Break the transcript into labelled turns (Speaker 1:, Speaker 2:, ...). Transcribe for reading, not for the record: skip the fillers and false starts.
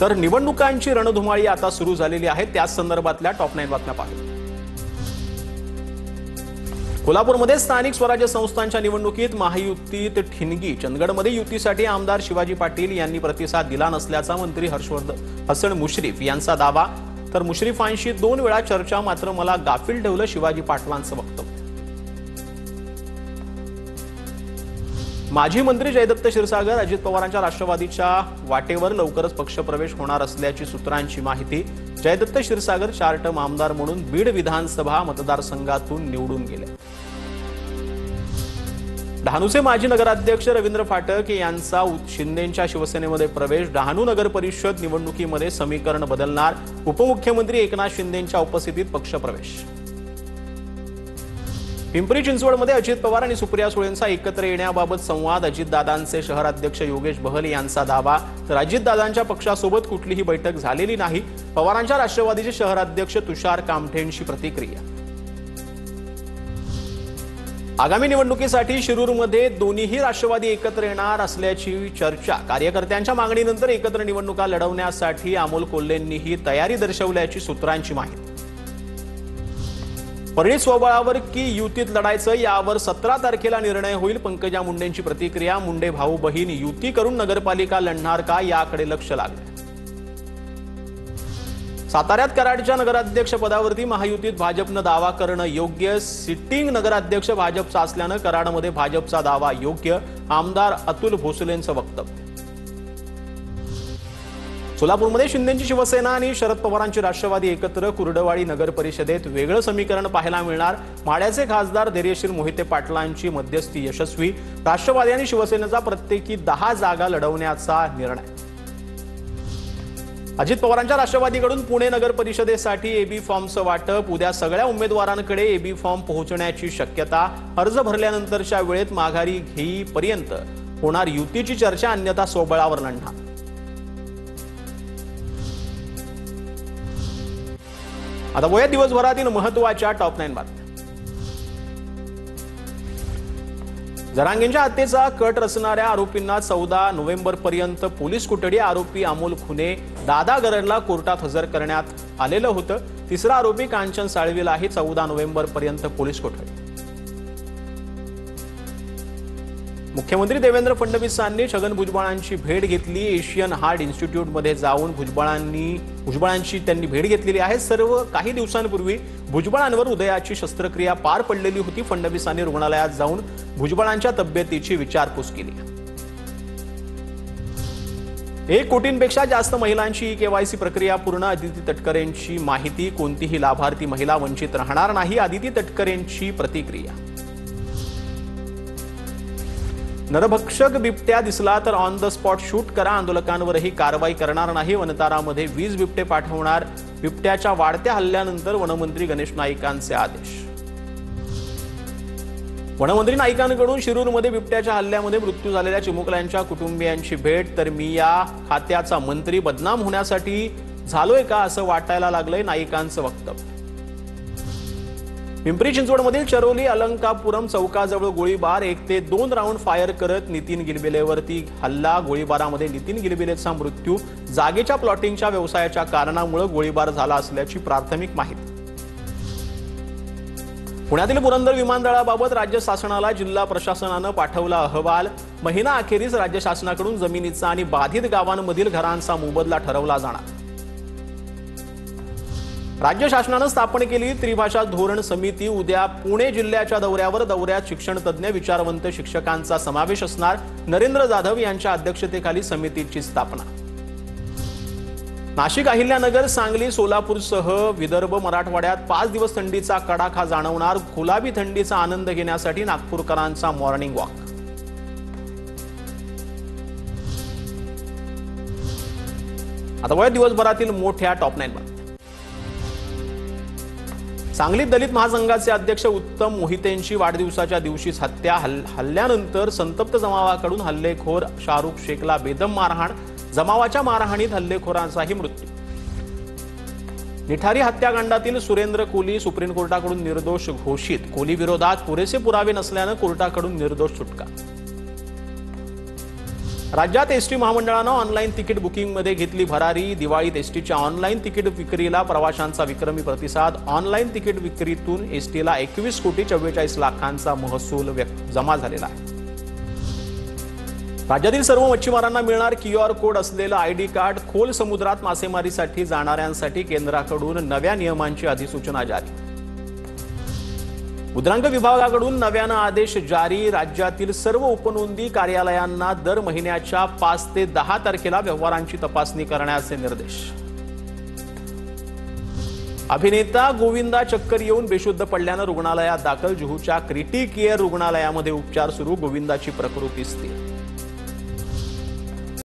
Speaker 1: तर निवडणुकांची रणधुमाळी आता सुरू झालेली आहे। त्याच संदर्भातल्या टॉप 9 बातम्या पाहू। कोल्हापूरमध्ये स्थानिक स्वराज्य संस्थांच्या निवडणुकीत महायुतीत ठिणगी। चंदगडमध्ये युतीसाठी आमदार शिवाजी पाटील यांनी प्रतिसाद दिला नसल्याचा मंत्री हसन मुश्रीफ यांचा दावा। तर मुश्रीफांशी 2 वेळा चर्चा, मात्र मला गाफील ठेवलं, शिवाजी पाटलांचं वक्तव्य। माजी मंत्री जयदत्त क्षीरसागर अजित पवारांच्या राष्ट्रवादीच्या वाटेवर लवकरच पक्षप्रवेश होणार असल्याची सूत्रांची माहिती। जयदत्त क्षीरसागर 4 टर्म आमदार म्हणून बीड विधानसभा मतदारसंघातून निवडून गेले। डहाणूचे माजी नगराध्यक्ष रवींद्र फाटक यांचा शिंदेंच्या शिवसेनेमध्ये प्रवेश। डहाणू नगर परिषद निवडणुकीमध्ये समीकरण बदलणार, उपमुख्यमंत्री एकनाथ शिंदेंच्या उपस्थितीत पक्षप्रवेश। पिंपरी चिंचवडमध्ये अजित पवार आणि सुप्रिया सुळेंचा एकत्र येण्याबाबत संवाद। अजितदादांचे शहराध्यक्ष योगेश बहल यांचा दावा। तर अजितदादांच्या पक्षासोबत कुठलीही बैठक झालेली नाही। पवारांच्या राष्ट्रवादीचे शहराध्यक्ष तुषार कामठेंची प्रतिक्रिया। आगामी निवडणुकीसाठी शिरूरमध्ये दोन्हीही राष्ट्रवादी एकत्र येणार असल्याची चर्चा। कार्यकर्त्यांच्या मागणीनंतर एकत्र निवडणुका लढवण्यासाठी अमोल कोल्हेंनीही तयारी दर्शवल्याची सूत्रांची माहिती। परिणित स्वबळावर की युतीत लढायचं यावर 17 तारखेला निर्णय होईल। पंकजा मुंडेंची प्रतिक्रिया। मुंडे भाऊ बहीण युती करून नगरपालिका लढणार का याकडे लक्ष लागले। साताऱ्यात कराडच्या नगराध्यक्ष पदावरती महायुतीत भाजपनं दावा करणं योग्य। सिटिंग नगराध्यक्ष भाजपचा असल्यानं कराडमध्ये भाजपचा दावा योग्य। आमदार अतुल भोसलेंचं वक्तव्य। सोलापूरमध्ये शिंदेंची शिवसेना आणि शरद पवारांची राष्ट्रवादी एकत्र। कुर्डवाडी नगर परिषदेत वेगळं समीकरण पाहायला मिळणार। माढ्याचे खासदार धैर्यशील मोहिते पाटलांची मध्यस्थी यशस्वी। राष्ट्रवादी आणि शिवसेनेचा प्रत्येकी 10 जागा लढवण्याचा निर्णय। अजित पवारांच्या राष्ट्रवादीकडून पुणे नगर परिषदेसाठी एबी फॉर्मचं वाटप। उद्या सगळ्या उमेदवारांकडे एबी फॉर्म पोहोचण्याची शक्यता। अर्ज भरल्यानंतरच्या वेळेत माघारी घेईपर्यंत होणार युतीची चर्चा, अन्यथा स्वबळावर लढणार। आता वया दिवसभरातील महत्त्वाच्या टॉप 9 बातम्या। जरांगेंच्या हत्येचा कट रचणाऱ्या आरोपींना 14 नोव्हेंबरपर्यंत पोलीस कोठडी। आरोपी अमोल खुने दादा गरडला कोर्टात हजर करण्यात आलेलं होतं। तिसरा आरोपी कांचन साळवीलाही 14 नोव्हेंबरपर्यंत पोलीस कोठडी। मुख्यमंत्री देवेंद्र फडणवीसांनी छगन भुजबळांची भेट घेतली। एशियन हार्ट इन्स्टिट्यूटमध्ये जाऊन भुजबळांची त्यांनी भेट घेतलेली आहे। सर्व काही दिवसांपूर्वी भुजबळांवर हृदयाची शस्त्रक्रिया पार पडलेली होती। फडणवीसांनी रुग्णालयात जाऊन भुजबळांच्या तब्येतीची विचारपूस केली। 1 कोटींपेक्षा जास्त महिलांची केवायसी प्रक्रिया पूर्ण। आदिती तटकरेंची माहिती। कोणतीही लाभार्थी महिला वंचित राहणार नाही, आदिती तटकरेंची प्रतिक्रिया। नरभक्षक बिबट्या दिसला तर ऑन द स्पॉट शूट करा, आंदोलकांवरही कारवाई करणार नाही। वनतारामध्ये 20 बिबटे पाठवणार। बिबट्याच्या वाढत्या हल्ल्यानंतर वनमंत्री गणेश नाईकांचे आदेश। वनमंत्री नाईकांकडून शिरूरमध्ये बिबट्याच्या हल्ल्यामध्ये मृत्यू झालेल्या चिमुकल्यांच्या कुटुंबियांची भेट। तर मी या खात्याचा मंत्री बदनाम होण्यासाठी झालोय का असं वाटायला लागलंय, नाईकांचं वक्तव्य। पिंपरी चिंचवडमधील चरोली अलंकापुरम चौकाजवळ गोळीबार। 1 ते 2 राऊंड फायर करत नितीन गिलबिलेवरती हल्ला। गोळीबारामध्ये नितीन गिलबिलेचा मृत्यू। जागेच्या प्लॉटिंगच्या व्यवसायाच्या कारणामुळे गोळीबार झाला असल्याची प्राथमिक माहिती। पुण्यातील पुरंदर विमानतळाबाबत राज्य शासनाला जिल्हा प्रशासनानं पाठवला अहवाल। महिना अखेरीस राज्य शासनाकडून जमिनीचा आणि बाधित गावांमधील घरांचा मोबदला ठरवला जाणार। राज्य शासनानं स्थापन केलेली त्रिभाषा धोरण समिती उद्या पुणे जिल्ह्याच्या दौऱ्यात शिक्षण तज्ज्ञ विचारवंत शिक्षकांचा समावेश असणार। नरेंद्र जाधव यांच्या अध्यक्षतेखाली समितीची स्थापना। नाशिक, अहिल्यानगर, सांगली, सोलापूरसह विदर्भ, मराठवाड्यात 5 दिवस थंडीचा कडाका जाणवणार। गुलाबी थंडीचा आनंद घेण्यासाठी नागपूरकरांचा मॉर्निंग वॉक। आता वया दिवसभरातील मोठ्या टॉप 9 बातम्या। सांगलीत दलित महासंघाचे अध्यक्ष उत्तम मोहितेंची वाढदिवसाच्या दिवशीच हत्या। हल्ल्यानंतर संतप्त जमावाकडून हल्लेखोर शाहरुख शेखला बेदम मारहाण। जमावाच्या मारहाणीत हल्लेखोरांचाही मृत्यू। निठारी हत्याकांडातील सुरेंद्र कोली सुप्रीम कोर्टाकडून निर्दोष घोषित। कोली विरोधात पुरेसे पुरावे नसल्यानं कोर्टाकडून निर्दोष सुटका। राज्यात एसटी महामंडळानं ऑनलाईन तिकीट बुकिंगमध्ये घेतली भरारी। दिवाळीत एसटीच्या ऑनलाईन तिकीट विक्रीला प्रवाशांचा विक्रमी प्रतिसाद। ऑनलाईन तिकीट विक्रीतून एसटीला 21,44,00,000 महसूल जमा झालेला आहे। राज्यातील सर्व मच्छीमारांना मिळणार QR कोड असलेलं ID कार्ड। खोल समुद्रात मासेमारीसाठी जाणाऱ्यांसाठी केंद्राकडून नव्या नियमांची अधिसूचना जारी। मुद्रांक विभागाकडून नव्यानं आदेश जारी। राज्यातील सर्व उपनोंदी कार्यालयांना दर महिन्याच्या 5 ते 10 तारखेला व्यवहारांची तपासणी करण्याचे निर्देश। अभिनेता गोविंदा चक्कर येऊन बेशुद्ध पडल्यानं रुग्णालयात दाखल। जुहूच्या क्रिटी केअर रुग्णालयामध्ये उपचार सुरू। गोविंदाची प्रकृती स्थिर।